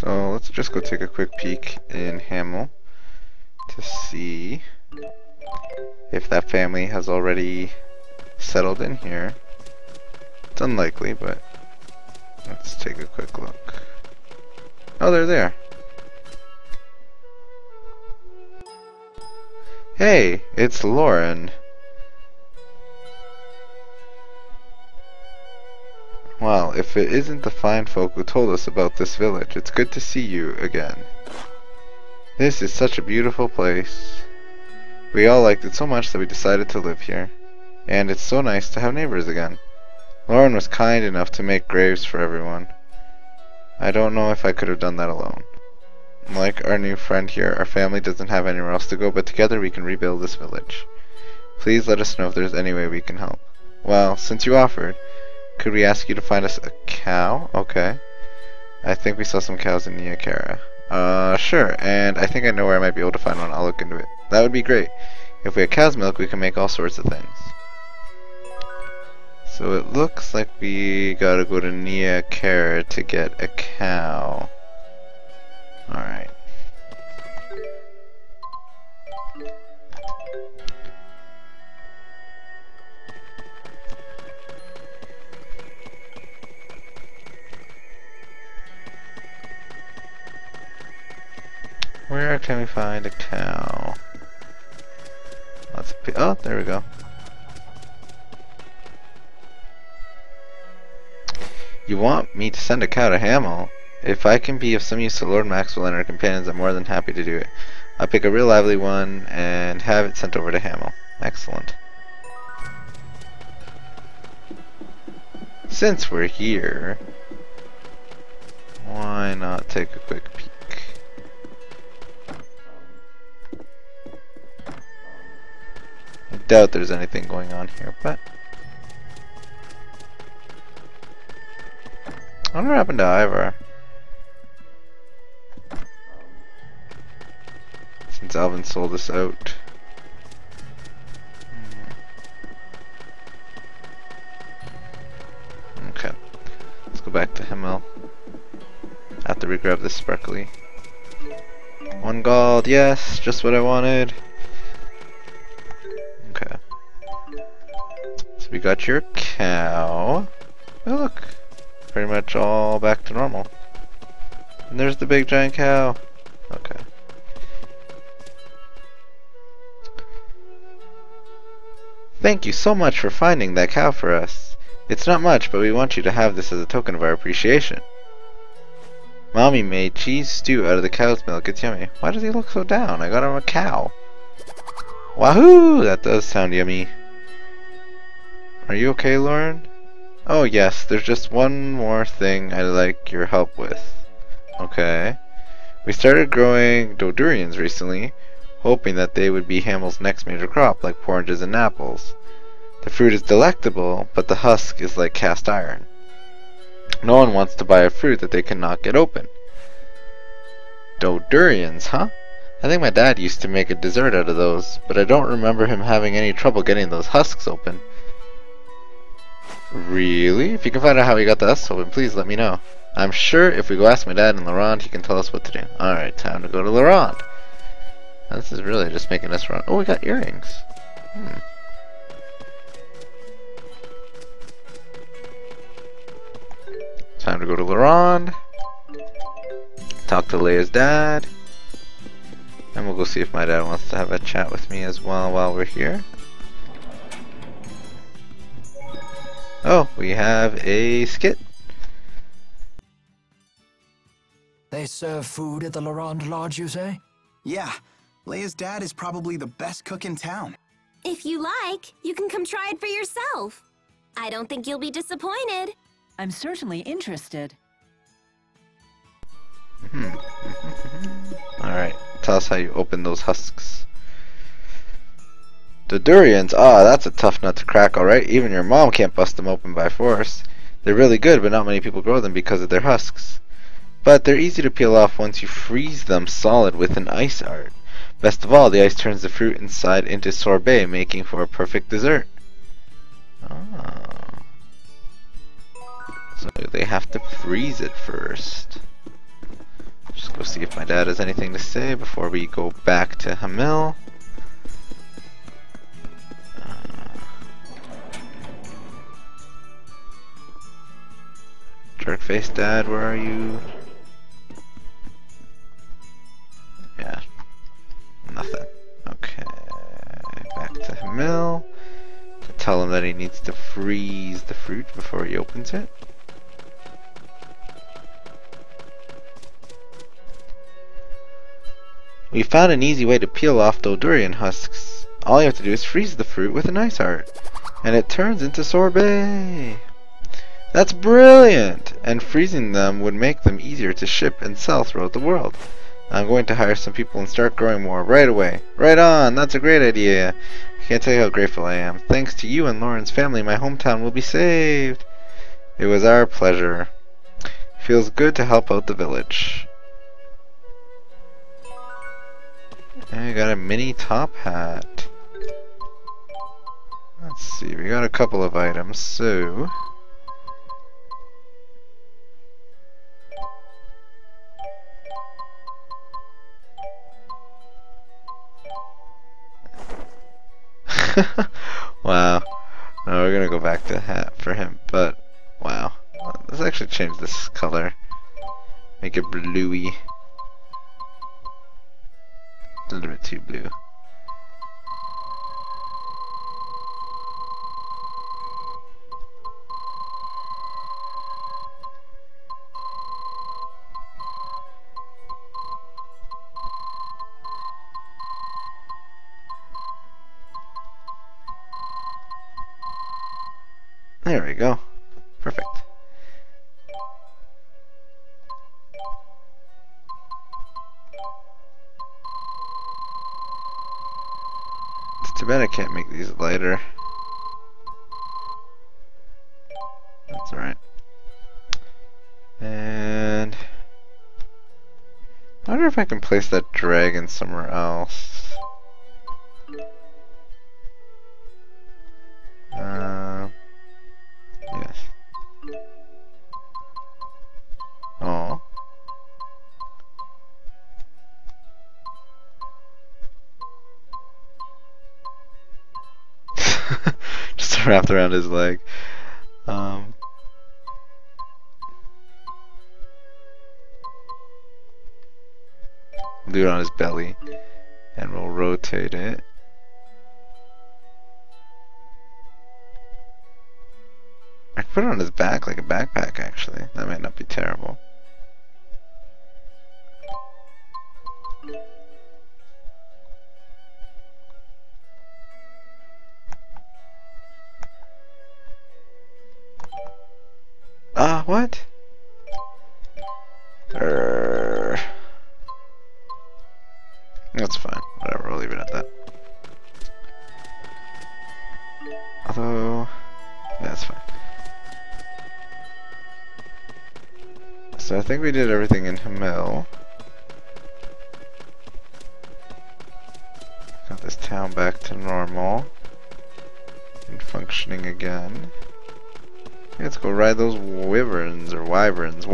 So let's just go take a quick peek in Hamel to see if that family has already settled in here. It's unlikely, but let's take a quick look. Oh, they're there. Hey, it's Lauren. Well, if it isn't the fine folk who told us about this village, it's good to see you again. This is such a beautiful place. We all liked it so much that we decided to live here. And it's so nice to have neighbors again. Lauren was kind enough to make graves for everyone. I don't know if I could have done that alone. Like our new friend here, our family doesn't have anywhere else to go, but together we can rebuild this village. Please let us know if there's any way we can help. Well, since you offered, could we ask you to find us a cow? Okay. I think we saw some cows in Niakara. Sure, and I think I know where I might be able to find one. I'll look into it. That would be great. If we had cow's milk, we can make all sorts of things. So it looks like we gotta go to Niakara to get a cow. Alright. Where can we find a cow? Oh, there we go. You want me to send a cow to Hamel? If I can be of some use to Lord Maxwell and our companions, I'm more than happy to do it. I'll pick a real lively one and have it sent over to Hamel. Excellent. Since we're here, why not take a quick peek? I doubt there's anything going on here, but I wonder what happened to Ivar. Since Alvin sold us out. Okay. Let's go back to Himmel. After we grab this sparkly. 1 gold, yes, just what I wanted. Okay. So we got your cow. Oh look. Pretty much all back to normal. And there's the big giant cow. Okay. Thank you so much for finding that cow for us. It's not much, but we want you to have this as a token of our appreciation. Mommy made cheese stew out of the cow's milk. It's yummy. Why does he look so down? I got him a cow. Wahoo! That does sound yummy. Are you okay, Lauren? Oh yes, there's just one more thing I'd like your help with. Okay. We started growing dodurians recently, hoping that they would be Hamel's next major crop, like oranges and apples. The fruit is delectable, but the husk is like cast iron. No one wants to buy a fruit that they cannot get open. Dodurians, huh? I think my dad used to make a dessert out of those, but I don't remember him having any trouble getting those husks open. Really? If you can find out how he got the husks open, please let me know. I'm sure if we go ask my dad in Laurent, he can tell us what to do. Alright, time to go to Laurent. This is really just making us run. Oh, we got earrings. Time to go to Laurent. Talk to Leia's dad. And we'll go see if my dad wants to have a chat with me as well while we're here. Oh, we have a skit. They serve food at the Laurent Lodge, you say? Yeah, Leia's dad is probably the best cook in town. If you like, you can come try it for yourself. I don't think you'll be disappointed. I'm certainly interested. Alright, tell us how you open those husks. The durians, that's a tough nut to crack, alright. Even your mom can't bust them open by force. They're really good, but not many people grow them because of their husks. But they're easy to peel off once you freeze them solid with an ice art. Best of all, the ice turns the fruit inside into sorbet, making for a perfect dessert. So they have to freeze it first. Just go see if my dad has anything to say before we go back to Hamil. Jerkface Dad, where are you? Yeah. Nothing. Okay. Back to Hamil. To tell him that he needs to freeze the fruit before he opens it. We found an easy way to peel off the durian husks. All you have to do is freeze the fruit with an ice heart, and it turns into sorbet. That's brilliant! And freezing them would make them easier to ship and sell throughout the world. I'm going to hire some people and start growing more right away. Right on! That's a great idea. I can't tell you how grateful I am. Thanks to you and Lauren's family, my hometown will be saved. It was our pleasure. Feels good to help out the village. And we got a mini top hat. Let's see, we got a couple of items, so... Wow. No, we're gonna go back to hat for him, but wow. Let's actually change this color. Make it bluey. A little bit too blue. There we go. Perfect. It's too bad I can't make these lighter. That's alright. And I wonder if I can place that dragon somewhere else. Yes. Oh. Just wrapped around his leg. Do it on his belly, and we'll rotate it. I could put it on his back like a backpack, actually. That might not be terrible. What? That's fine. Whatever, we'll leave it at that. Although, yeah, that's fine. So I think we did everything in Hamil. Got this town back to normal and functioning again. Let's go ride those wyverns or wyverns.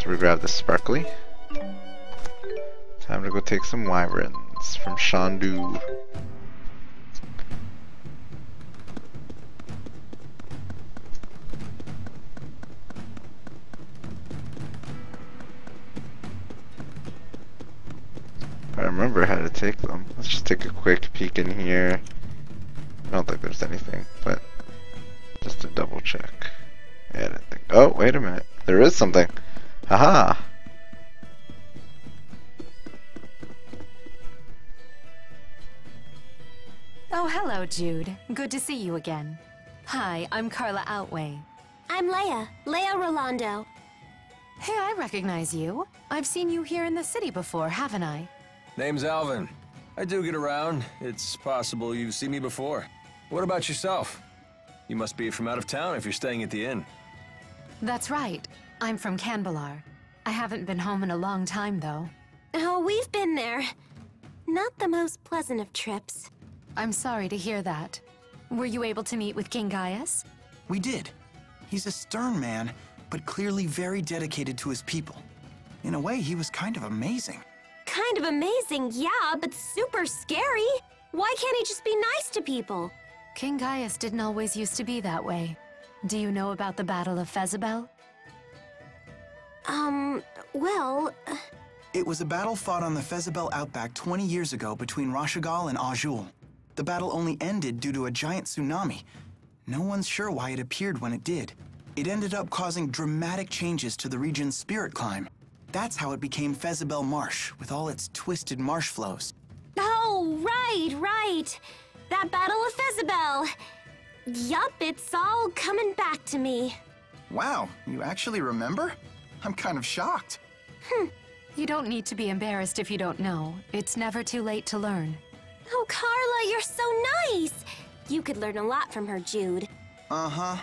So we grab the sparkly. Time to go take some wyverns from Shandu. I remember how to take them. Let's just take a quick peek in here. I don't think there's anything, but just to double check. Yeah, I didn't think. Oh, wait a minute. There is something. Haha! Oh, hello, Jude. Good to see you again. Hi, I'm Carla Outway. I'm Leia Rolando. Hey, I recognize you. I've seen you here in the city before, haven't I? Name's Alvin. I do get around. It's possible you've seen me before. What about yourself? You must be from out of town if you're staying at the inn. That's right. I'm from Canbalar. I haven't been home in a long time, though. Oh, we've been there. Not the most pleasant of trips. I'm sorry to hear that. Were you able to meet with King Gaius? We did. He's a stern man, but clearly very dedicated to his people. In a way, he was kind of amazing. Kind of amazing, yeah, but super scary. Why can't he just be nice to people? King Gaius didn't always used to be that way. Do you know about the Battle of Fezabel? Well... It was a battle fought on the Fezabel outback 20 years ago between Rashagal and Azul. The battle only ended due to a giant tsunami. No one's sure why it appeared when it did. It ended up causing dramatic changes to the region's spirit climb. That's how it became Fezabel Marsh, with all its twisted marsh flows. Oh, right. That Battle of Fezabel. Yup, it's all coming back to me. Wow, you actually remember? I'm kind of shocked. You don't need to be embarrassed if you don't know. It's never too late to learn. Oh, Carla, you're so nice. You could learn a lot from her, Jude. Uh-huh.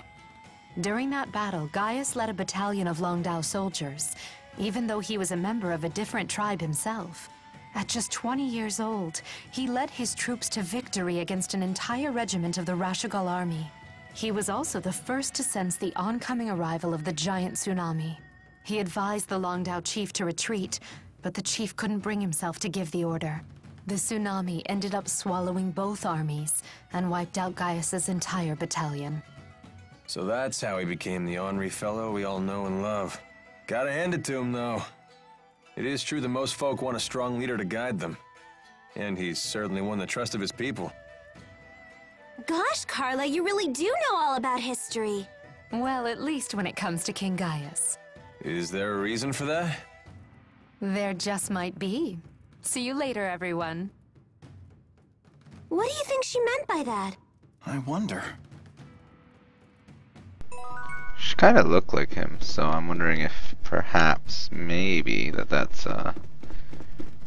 During that battle, Gaius led a battalion of Longdao soldiers, even though he was a member of a different tribe himself. At just 20 years old, he led his troops to victory against an entire regiment of the Rashagal army. He was also the first to sense the oncoming arrival of the giant tsunami. He advised the Longdao chief to retreat, but the chief couldn't bring himself to give the order. The tsunami ended up swallowing both armies and wiped out Gaius's entire battalion. So that's how he became the ornery fellow we all know and love. Gotta hand it to him, though. It is true that most folk want a strong leader to guide them. And he's certainly won the trust of his people. Gosh, Carla, you really do know all about history. Well, at least when it comes to King Gaius. Is there a reason for that? There just might be. See you later, everyone. What do you think she meant by that? I wonder. She kind of looked like him, so I'm wondering if perhaps, maybe, that's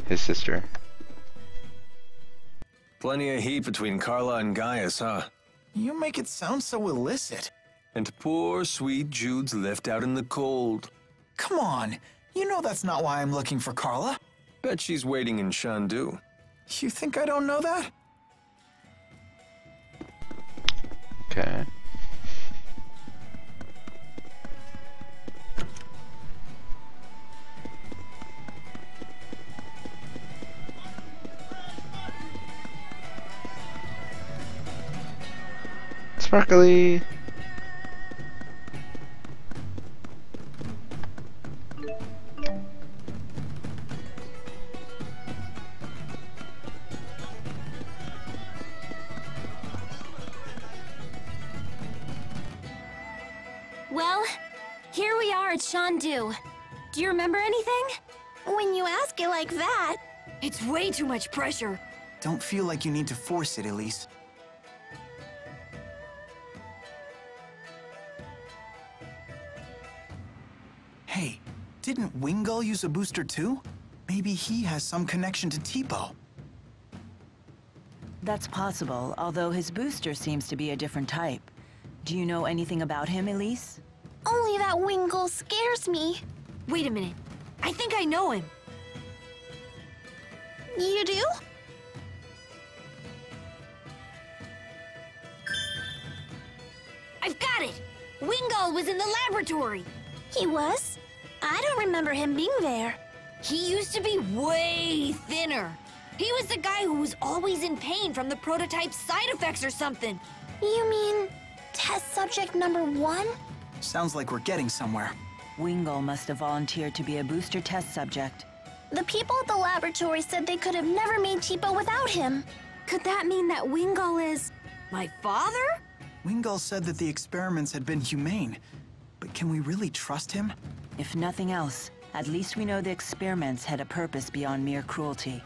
his sister. Plenty of heat between Carla and Gaius, huh? You make it sound so illicit. And poor, sweet Jude's left out in the cold. Come on, you know that's not why I'm looking for Carla. Bet she's waiting in Shandu. You think I don't know that? Okay. Sparkly! Well, here we are at Shandu. Do you remember anything? When you ask it like that... It's way too much pressure. Don't feel like you need to force it, Elise. Hey, didn't Wingull use a booster too? Maybe he has some connection to Tipo. That's possible, although his booster seems to be a different type. Do you know anything about him, Elise? Only that Wingull scares me. Wait a minute. I think I know him. You do? I've got it! Wingull was in the laboratory. He was? I don't remember him being there. He used to be way thinner. He was the guy who was always in pain from the prototype's side effects or something. You mean test subject #1? Sounds like we're getting somewhere. Wingull must have volunteered to be a booster test subject. The people at the laboratory said they could have never made Tipo without him. Could that mean that Wingull is... My father? Wingull said that the experiments had been humane. But can we really trust him? If nothing else, at least we know the experiments had a purpose beyond mere cruelty.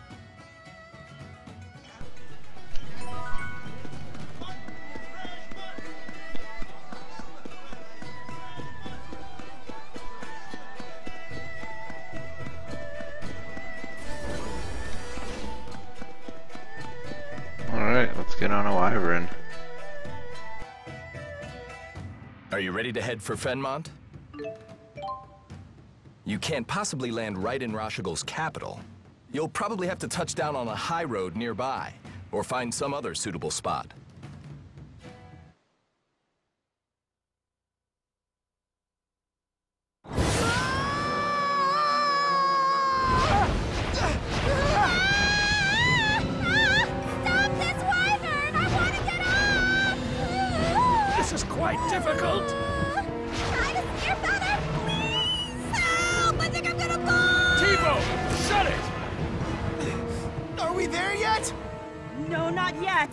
Alright, let's get on a wyvern. Are you ready to head for Fenmont? You can't possibly land right in Rashagal's capital. You'll probably have to touch down on a high road nearby, or find some other suitable spot. Not yet!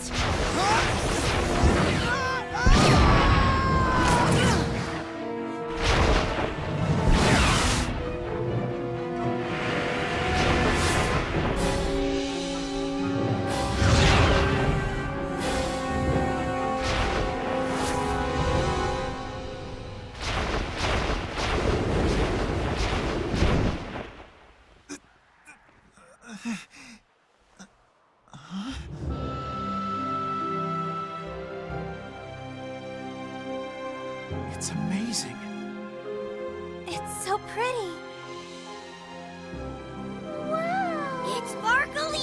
It's amazing. It's so pretty. Wow! It's sparkly!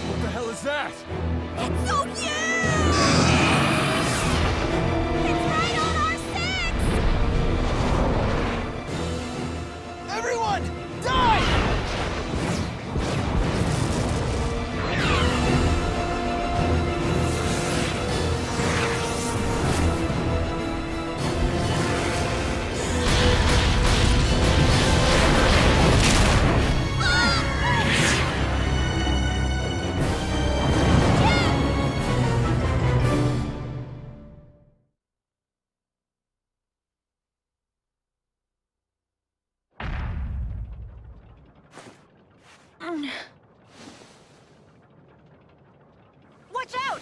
What the hell is that? It's so huge! It's right on our six! Everyone, dive! Watch out!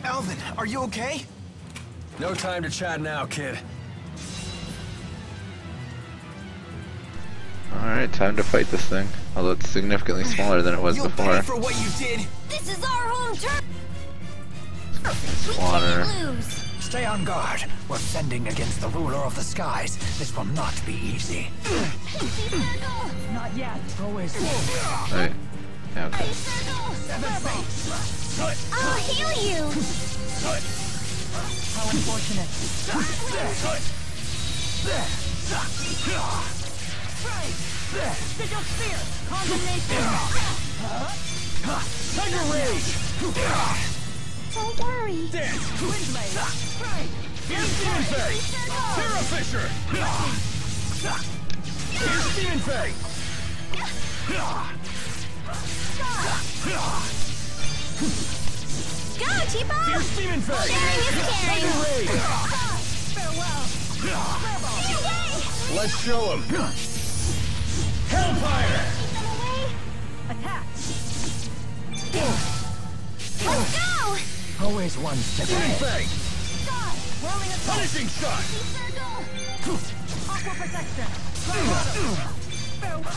Alvin, are you okay? No time to chat now, kid. Alright, time to fight this thing. Although it's significantly smaller than it was You'll before. pay for what you did. This is our home turf! It's water. Lose! Stay on guard. We're fending against the ruler of the skies. This will not be easy. Not yet. Always. Wait. Yeah, okay. I'll heal you! How unfortunate. Sigil Spear! Condemnation! Tiger Rage! Don't worry. Dance! Windblade! Here's Demon Fang! Terra Fisher! Here's Demon Fang! Go, Tipo! Here's Demon Fang! Sharing is caring. Tiger Rage! Farewell! Let's show him! Hellfire! Attack! Let's go! Always one step Demon ahead. Fang! Whirling assault! Punishing shot! Aqua protection! Farewell!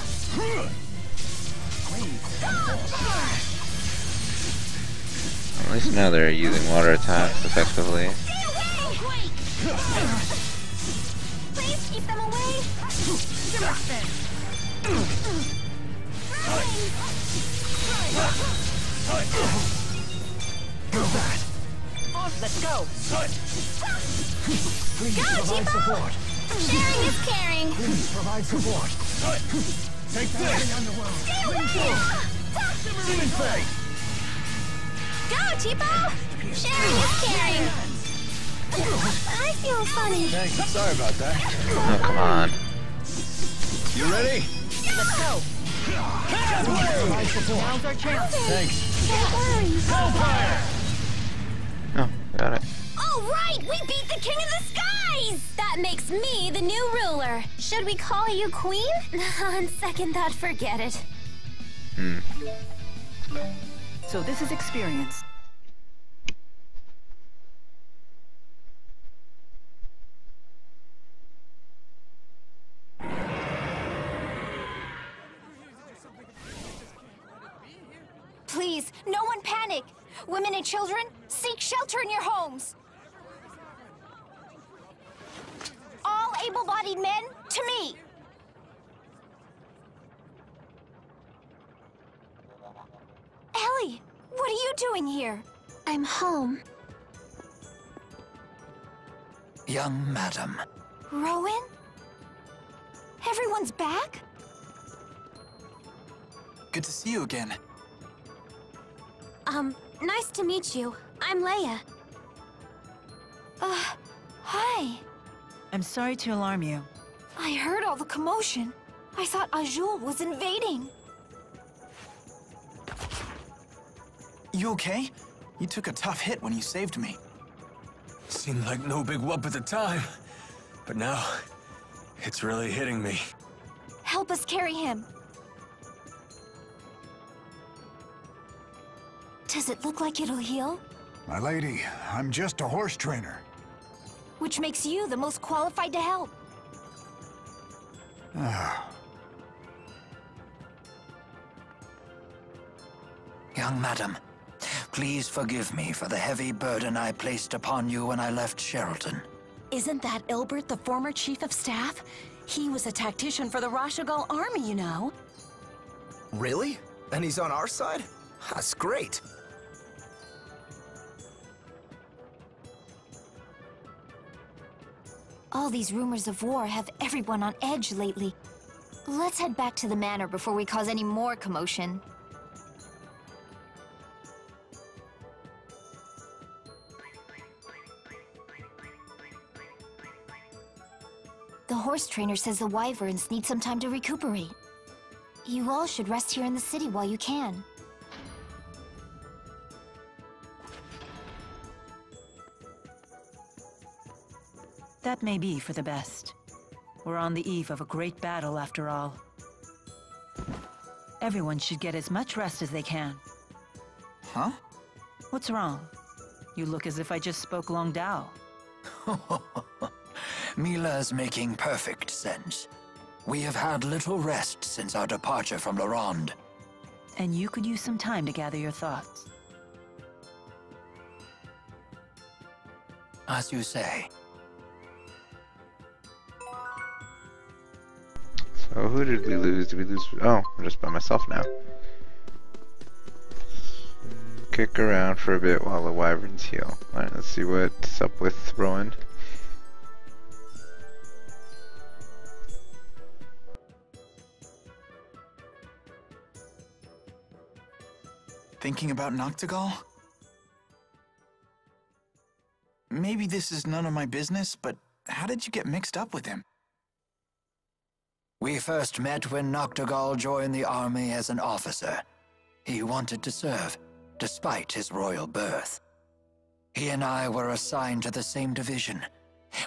At least now they're using water attacks effectively. Stay away! Please keep them away! Shimmer spin! Go that. Let's go! Please Go, provide Tipo! support. Sharing is caring! Please provide support. Take this! Stay away! Demon Fang! Go, Tipo! Sharing is caring! I feel funny. Thanks, sorry about that. Oh, come on. You ready? Let's go! Provide support. Now's our chance! Thanks. Don't worry. Hellfire! Oh, got it. All right, we beat the King of the Skies! That makes me the new ruler. Should we call you Queen? On second thought, forget it. So this is experience. Please, no one panic! Women and children, seek shelter in your homes! All able-bodied men, to me! Ellie, what are you doing here? I'm home. Young madam. Rowan? Everyone's back? Good to see you again. Nice to meet you. I'm Leia. Hi. I'm sorry to alarm you. I heard all the commotion. I thought Azul was invading. You okay? You took a tough hit when you saved me. Seemed like no big whoop at the time, but now it's really hitting me. Help us carry him. Does it look like it'll heal? My lady, I'm just a horse trainer. Which makes you the most qualified to help. Young madam, please forgive me for the heavy burden I placed upon you when I left Sheraton. Isn't that Ilbert, the former chief of staff? He was a tactician for the Rashagal army, you know. Really? And he's on our side? That's great. All these rumors of war have everyone on edge lately. Let's head back to the manor before we cause any more commotion. The horse trainer says the wyverns need some time to recuperate. You all should rest here in the city while you can. That may be for the best. We're on the eve of a great battle, after all. Everyone should get as much rest as they can. Huh? What's wrong? You look as if I just spoke Long Dao. Mila's making perfect sense. We have had little rest since our departure from La Ronde. And you could use some time to gather your thoughts. As you say. So who did we lose? Did we lose? Oh, I'm just by myself now. Kick around for a bit while the wyverns heal. Alright, let's see what's up with Rowan. Thinking about Noctigal? Maybe this is none of my business, but how did you get mixed up with him? We first met when Noctigal joined the army as an officer. He wanted to serve, despite his royal birth. He and I were assigned to the same division.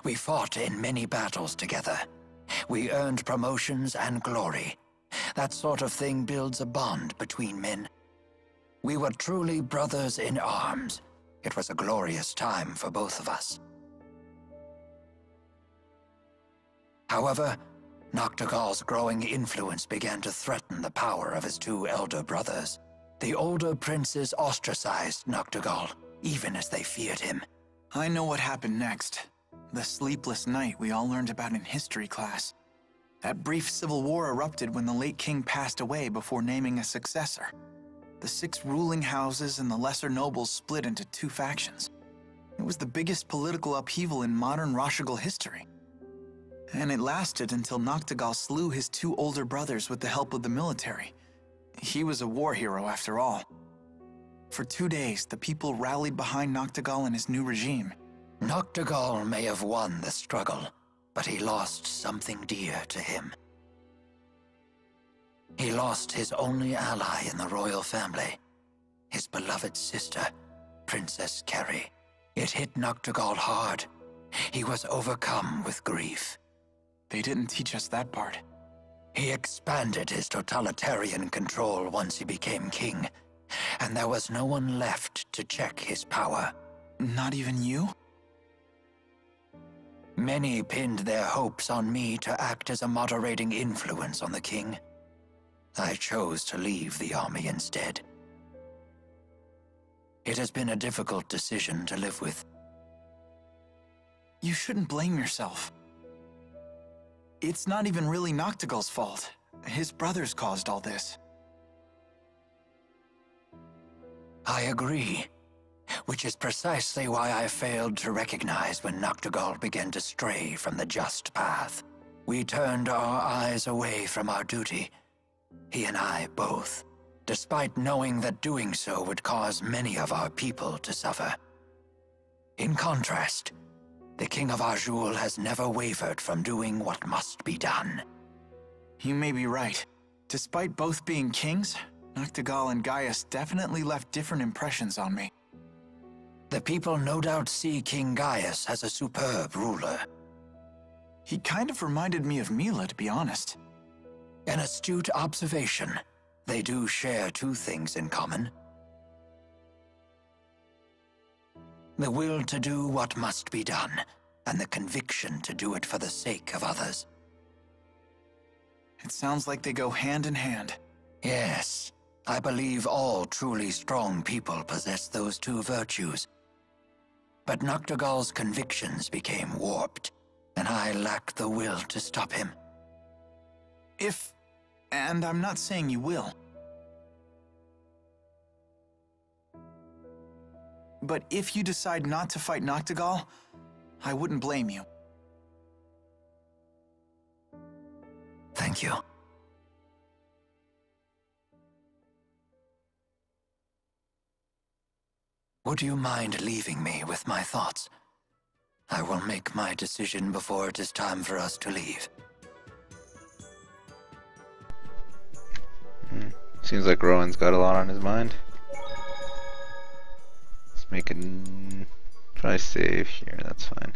We fought in many battles together. We earned promotions and glory. That sort of thing builds a bond between men. We were truly brothers in arms. It was a glorious time for both of us. However, Noctigal's growing influence began to threaten the power of his two elder brothers. The older princes ostracized Noctigal, even as they feared him. I know what happened next. The sleepless night we all learned about in history class. That brief civil war erupted when the late king passed away before naming a successor. The 6 ruling houses and the lesser nobles split into 2 factions. It was the biggest political upheaval in modern Rashagal history. And it lasted until Noctigal slew his 2 older brothers with the help of the military. He was a war hero after all. For 2 days, the people rallied behind Noctigal and his new regime. Noctigal may have won the struggle, but he lost something dear to him. He lost his only ally in the royal family, his beloved sister, Princess Kerry. It hit Noctigal hard. He was overcome with grief. They didn't teach us that part. He expanded his totalitarian control once he became king, and there was no one left to check his power. Not even you? Many pinned their hopes on me to act as a moderating influence on the king. I chose to leave the army instead. It has been a difficult decision to live with. You shouldn't blame yourself. It's not even really Noctigal's fault. His brothers caused all this. I agree, which is precisely why I failed to recognize when Noctigal began to stray from the just path. we turned our eyes away from our duty. He and I both, despite knowing that doing so would cause many of our people to suffer. In contrast, the King of Azul has never wavered from doing what must be done. You may be right. Despite both being kings, Noctigal and Gaius definitely left different impressions on me. The people no doubt see King Gaius as a superb ruler. He kind of reminded me of Mila, to be honest. An astute observation. They do share two things in common. The will to do what must be done, and the conviction to do it for the sake of others. It sounds like they go hand in hand. Yes, I believe all truly strong people possess those two virtues. But Noctigal's convictions became warped, and I lacked the will to stop him. And I'm not saying you will. But if you decide not to fight Noctigal, I wouldn't blame you. Thank you. Would you mind leaving me with my thoughts? I will make my decision before it is time for us to leave. Seems like Rowan's got a lot on his mind. Let's make a try save here, that's fine.